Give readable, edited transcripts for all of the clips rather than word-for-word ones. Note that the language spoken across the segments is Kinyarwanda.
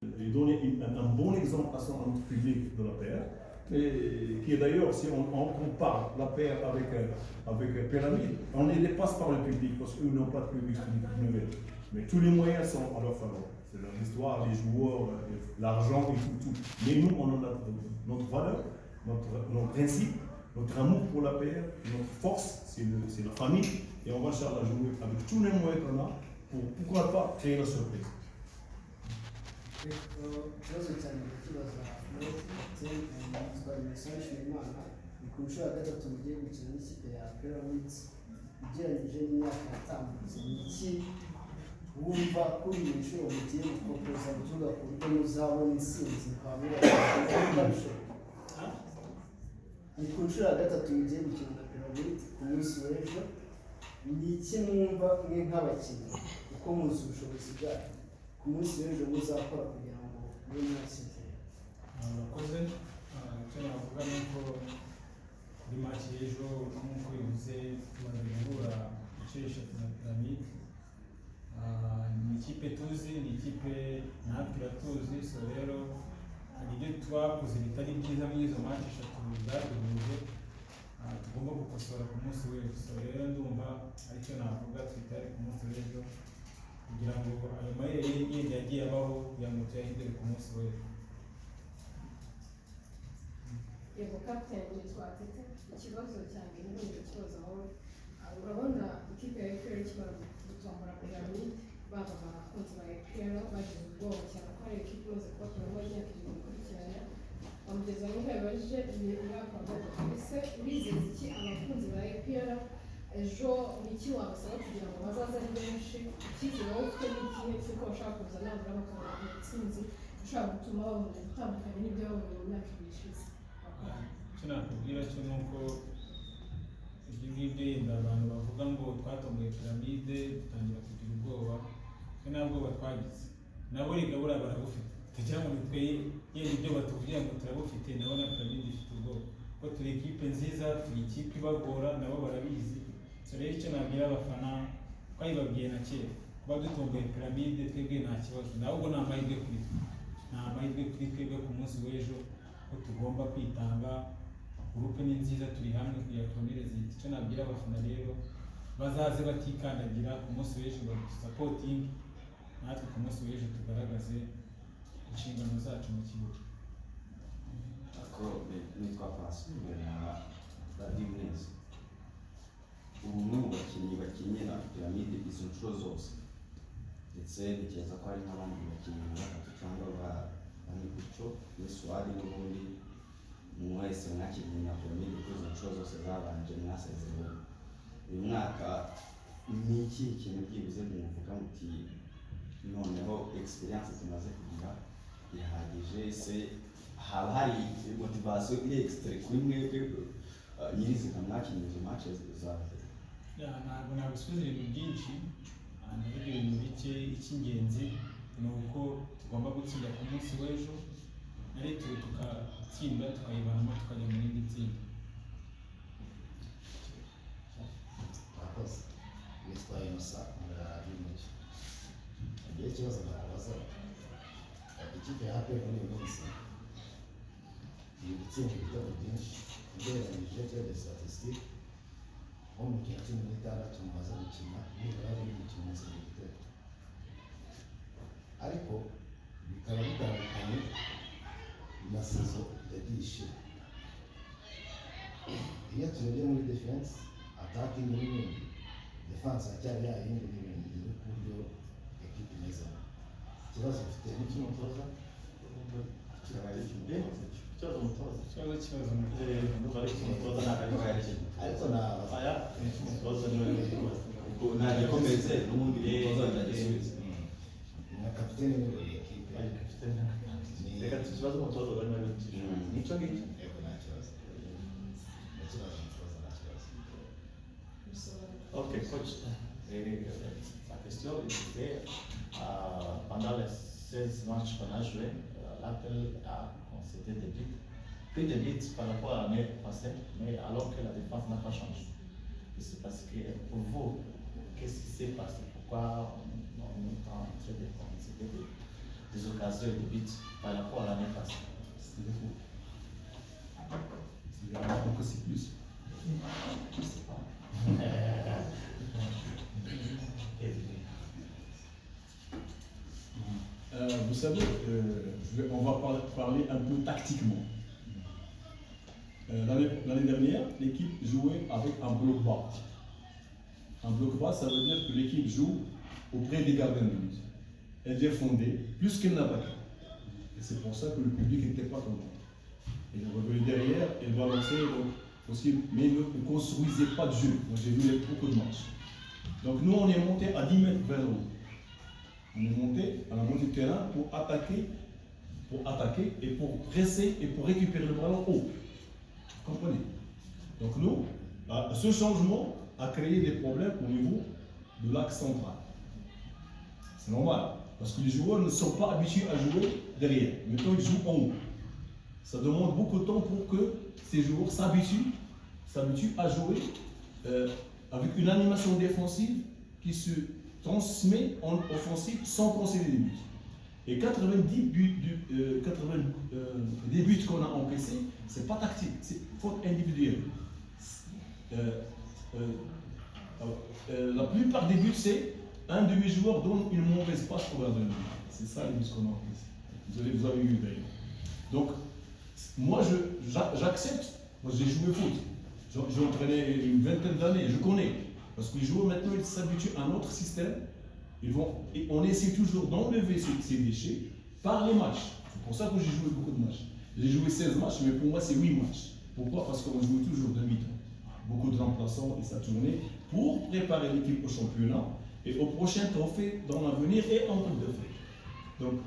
et donner un bon exemple à son public de la paire, et qui est d'ailleurs, si on compare la paire avec Pyramide, on les dépasse par le public, parce qu'eux n'ont pas de public privé. Mais tous les moyens sont à leur faveur. C'est l'histoire, les joueurs, l'argent et tout. Mais nous, on a notre valeur, notre principe, notre amour pour la paire, notre force, c'est la famille, et on va chercher à jouer avec tous les moyens qu'on a pour, pourquoi pas, créer la surprise. ikibazo cyane kibaza yitwa Message Shimimana ni ku nshuro ya gatatu mugiye gukina n'ikipe ya Pyramids ugereranyije n'imyaka yatambutse ni iki wumva kuri iyi nshuro mugiye gukopoza mu kibuga ku buryo muzabona intsinzi ni ku nshuro ya gatatu mugiye gukina na Pyramids ku munsi w'ejo ni iki mwumva mwe nk'abakinnyi uko muzi ubushobozi bwayo ku munsi w'ejo muzakora kugira ngo mube mwasezeye? Murakoze. Icyo navuga ni uko kuri match y'ejo nk'uko bivuze tumaze guhura inshuro eshatu na Pyramide. Ni ikipe tuzi, ni ikipe natwe iratuzi, so rero hari ibyo twakoze bitari byiza muri izo match eshatu zaduhuje tugomba gukosora ku munsi w'ejo. So rero ndumva aricyo navuga, twitare ku munsi w'ejo kugira ngo ayo mayeri yindi yagiye abaho kugira ngo tuyahindure ku munsi w'ejo. Yego kapiteni twatete ikibazo cyanjye ni ikibazo aho urabona ikipe ya EPR ikimara gutombora Pyramide baba abakunzi ba EPR bagize ubwoba cyane ko ari ikipe imaze kubakuramo imyaka ibiri ikurikiranya bamugeza aho yabajije imyaka wa gatatu. Ese urizeza iki abakunzi ba EPR ejo niki wabasaba kugira ngo bazaze ari benshi? Icyizere wowe ufite ni ikihe cy'uko bashaka kuza nabura bakabona intsinzi ushobora gutuma babona gutandukanye n'ibyo babonye mu myaka ibiri ishize? Icyo nakubwira cyo ni uko ibyo ngibyo yenda abantu bavuga ngo twatomboye Pyramide dutangira kugira ubwoba, twe nta bwoba twagize, nabo rega buriya barabufite, tugira ngo nitwe yenda ibyo batubwira ngo turabufite, nabo na Pyramide ifite ubwoba ko turi ikipe nziza, turi ikipe ibagora, nabo barabizi. So rero icyo nabwira abafana twabibabwiye na kera, kuba dutomboye Pyramide twebwe nta kibazo, ahubwo ni amahirwe kuri twe, ni amahirwe kuri twebwe ku munsi w'ejo ko tugomba kwitanga. Gurupe ni nziza, turi hamwe kugira ngo tubonereze. Icyo nabwira abafana rero bazaze batikandagira ku munsi w'ejo, badusapotinge natwe ku munsi w'ejo tugaragaze inshingano zacu mu kibuga. Ako nitwa Pascal na David Neza. Umwe mu bakinnyi bakinnye na Pyramide izo nshuro zose, ndetse ntekereza ko hari n'abandi bakinnyi batatu cyangwa bane gutyo n'Suwadi n'ubundi mwese mwakinnye na Pyramide kuri izo nshuro zose zabanje mwasezerewe. Uyu mwaka ni iki kintu byibuze muvuga muti noneho experience tumaze kugira ihagije, se haba hari motivation iri extra kuri mwebwe nyirizina mwakinnye izo matches zawe? Ntabwo nagusubiza ibintu byinshi, navuga ibintu bike. Icy'ingenzi ni uko tugomba gutsinda ku munsi w'ejo, ari twe tukatsinda tukayibanamo tukajya mu rindi tsinda. Murakoze. Witwa Innocent Murabimuje. Igihe ikibazo nakubaza, ikipe ya APR muri iyi minsi iri gutsinda ibitego byinshi ugereranyije de statistique, nko mu gihe 16 mumaze gukina nibura buri mukino mutsinda igitego, ariko bikaba bitandukanye na saison yagiye ishira. Iyo turebye muri defense, attacking n'ibindi, defense yacyari yayindi n'ibindi, ni ku buryo equipe imeze. Ikibazo ufite n'icy'umutoza ariko nagikomeze n'ubundi umutoza ndagisubiza. na kapiteni w'iyi equipe reka tukibazo umutoza bari muri nicyo ngicyo. yego nta kibazo, ikibazo umutoza nta kibazo. Ok, coach, la question était pendant les 16 matchs qu'on a joué, l'Apple a concédé des buts, plus de buts par rapport à l'année passée, mais alors que la défense n'a pas changé. C'est parce que pour vous, qu'est-ce qui s'est passé? Pourquoi on est en train de concéder des buts? des occasions et des buts par rapport à l'année passée? C'était faux. Donc c'est plus. Je sais pas. Vous savez, on va parler un peu tactiquement. L'année dernière, l'équipe jouait avec un bloc bas. Un bloc bas, ça veut dire que l'équipe joue auprès des gardiens de but. Elle défendait plus qu'elle n'attaquait. Et c'est pour ça que le public n'était pas content. Elle revenait derrière, elle balançait, donc, aussi, mais ne construisait pas de jeu. Moi j'ai vu beaucoup de matchs. Donc nous on est monté à 10 mètres vers le haut. On est monté à la moitié de terrain pour attaquer et pour presser et pour récupérer le ballon haut. Vous comprenez? Donc nous, ce changement a créé des problèmes au niveau de l'axe central. C'est normal, parce que les joueurs ne sont pas habitués à jouer derrière. Maintenant ils jouent en haut. Ça demande beaucoup de temps pour que ces joueurs s'habituent à jouer avec une animation défensive qui se transmet en offensive sans concéder des buts. Et 90 buts, des buts qu'on a encaissés, c'est pas tactique, c'est faute individuelle. La plupart des buts, c'est un de mes joueurs donne une mauvaise passe pour la deuxième. C'est ça les buts qu'on a encaissés. Vous avez eu d'ailleurs. Donc, moi j'accepte, moi j'ai joué foot. J'ai entraîné une vingtaine d'années, je connais. Parce que les joueurs maintenant ils s'habituent à notre système. Et on essaie toujours d'enlever ces déchets par les matchs. C'est pour ça que j'ai joué beaucoup de matchs. J'ai joué 16 matchs, mais pour moi c'est 8 matchs. Pourquoi? Parce qu'on jouait toujours de mi-temps. Beaucoup de remplaçants et ça tournait pour préparer l'équipe au championnat et au prochain trophée dans l'avenir et en Coupe d'Afrique. Donc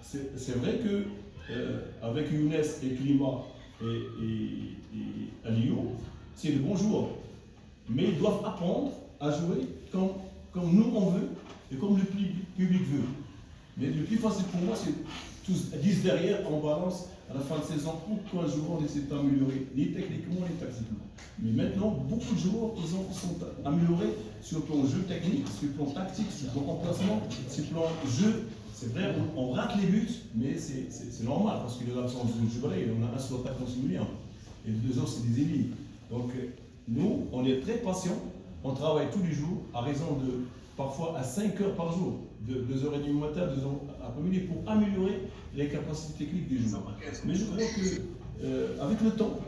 c'est vrai que avec Younes et Klima et Alio, c'est de bons joueurs. Mais ils doivent apprendre à jouer comme nous on veut et comme le public veut. Mais le plus facile pour moi, c'est tous 10 derrière, on balance à la fin de saison pour qu'un joueur essaie d'améliorer, ni techniquement ni tactiquement. Mais maintenant, beaucoup de joueurs sont améliorés sur le plan jeu technique, sur le plan tactique, sur le plan emplacement, sur le plan jeu. C'est vrai, on rate les buts, mais c'est normal parce qu'il y a l'absence de Djibril, on a un seul attaquant sur William. Et les deux autres, c'est des ennemis. Donc, nous, on est très patients, on travaille tous les jours, à raison de parfois à 5 heures par jour, de 2h30 du matin, 2h après-midi, pour améliorer les capacités techniques des joueurs. Mais je crois que avec le temps,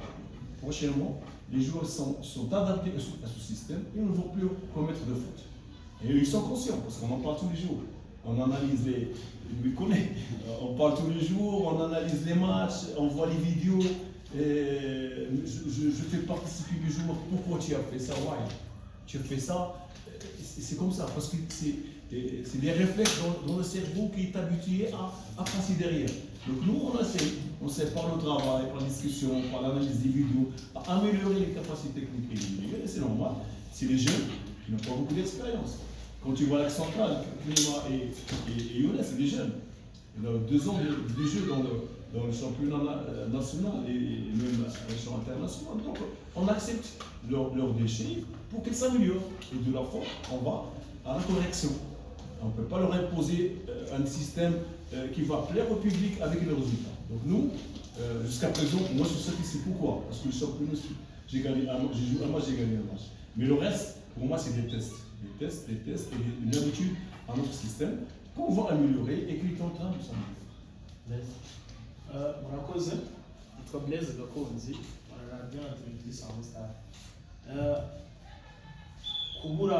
prochainement, les joueurs sont adaptés à ce système et ne vont plus commettre de fautes. Et ils sont conscients, parce qu'on en parle tous les jours. On analyse on parle tous les jours, on analyse les matchs, on voit les vidéos. Je fais participer les joueurs. Pourquoi tu as fait ça? Ouais. Tu as fait ça. C'est comme ça, parce que c'est des réflexes dans le cerveau qui est habitué à passer derrière. Donc nous, on essaie par le travail, par la discussion, par l'analyse des vidéos, à améliorer les capacités techniques individuelles. Et c'est normal, c'est les jeunes qui n'ont pas beaucoup d'expérience. Quand tu vois l'axe central, Klima et Younes, c'est des jeunes. Ils ont 2 ans de jeu dans le championnat national et même à l'échelon international. Donc on accepte leurs déchets pour qu'ils s'améliorent. Et de la fois, on va à la correction. On ne peut pas leur imposer un système qui va plaire au public avec les résultats. Donc nous, jusqu'à présent, moi je suis satisfait. Pourquoi? Parce que le championnat, j'ai joué un match, j'ai gagné un match. Mais le reste, pour moi, c'est des tests. Des tests et une habitude à notre système qu'on va améliorer et qui est en train de s'améliorer. Murakoze, yitwa Blaise Gakonzi, radiyo na televiziyo Sangwa Star. Kubura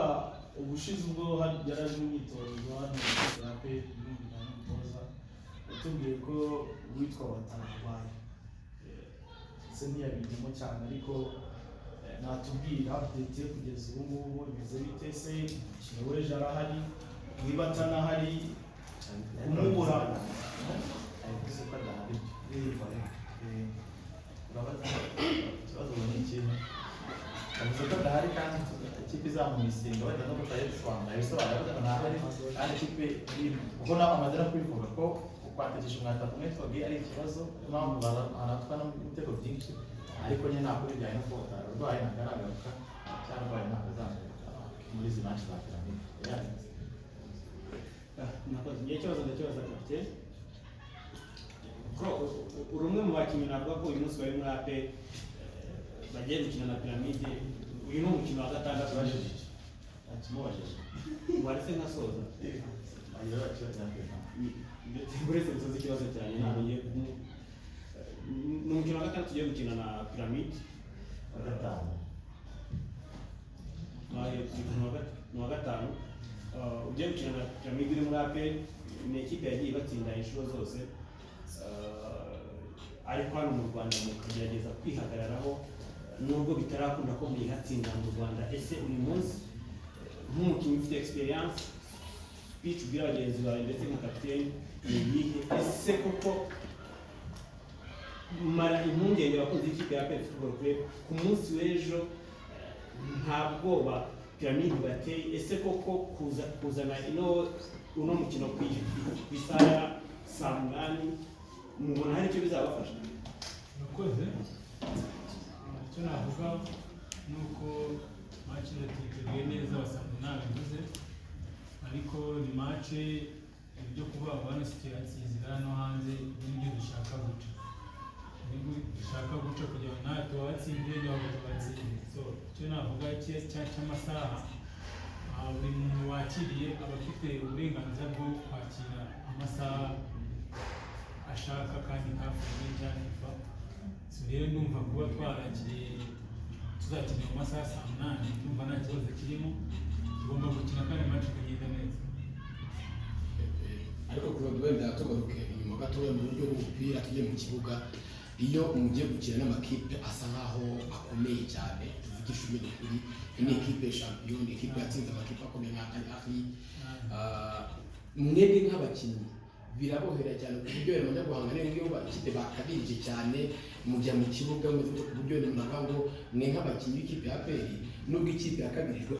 ubushize ubwo yaraje imyitozo hano mu Rape n'umutoza yatubwiye ko witwa Watangabaye se ntiyabigemo cyane ariko natubwira update kugeza ubu ngubu bimeze bite se umukino w'ejo arahari niba atanahari kumubura ariko ko adahari urabaza ikibazo ni ikintu yavuze ko adahari kandi ikipe izamumisinga wenda no kutayitwanga ibisobanuro ko ntahari kandi ikipe kuko nawe amaze no kwivuga ko kwatakisha umwataka umwe twabwiye ari ikibazo impamvu baranatwa n'ibitego byinshi ariko nyine ntabwo bijyanye no kuba arwaye ntabwo aragaruka cyangwa arwaye ntabwo azagaruka muri izi manshi za piramide. nakoze igihe cyose ndakibaza kapiteni uri umwe mu bakinnyi navuga ko uyu munsi bari muri ape bagiye gukina na piramide uyu ni umukino wa gatandatu kimubajije waretse nkasoza agira ikibazo uretse gusoza ikibazo cyanjye ntabwo ngiye ni umukino wa gatandatu tugiye gukina na piramide wa gatanu ni wa gatanu ugiye gukina na piramide iri muri ape ni ekipe yagiye ibatsinda inshuro zose ariko hano mu Rwanda mukagerageza kwihagararaho nubwo bitarakunda ko muyihatsinda mu Rwanda. Ese uyu munsi nk'umukinnyi ufite experience speech ubwira bagenzi bawe ndetse nka kapiteni ni iyihe? Ese koko mara impungenge abakunzi b'ikipe ya APR Football Club ku munsi w'ejo nta bwoba piramide bateye? Ese koko kuzana uno mukino ku isaha saa 8 mubona hari icyo bizabafasha? Murakoze. Icyo navuga ni uko match irateguye neza basanzwe nabivuze, ariko ni match ibyo kuvuga ngo hano sitiyatsinzira no hanze n'ibyo dushaka guca. Dushaka guca kugira ngo natwe tubatsinde n'abo tubatsinde. So icyo navuga cy'amasaha buri muntu wakiriye aba afite uburenganzira bwo kwakira amasaha ashaka kandi kafuye cyane ifa. So rero ndumva kuba twarakiriye tuzakinira mu masaha saa 8 ndumva nta kibazo kirimo, tugomba gukina kandi match ikagenda neza. Ariko kuva wenda tugaruke inyuma gatoya mu buryo bw'umupira tujye mu kibuga, iyo mugiye gukina n'amakipe asa nkaho akomeye cyane, tuvugisha ibintu kuri ni ekipe champion, ni ekipe yatsinze amakipe akomeye nka Al-Ahly, mwebwe nk'abakinnyi birabohera cyane ku buryo rero mujya guhangana n'iyo ikipe bakabirije cyane mujya mu kibuga mu buryo rero ngo mwe nk'abakinnyi b'ikipe ya APR nubwo ikipe yakabirijwe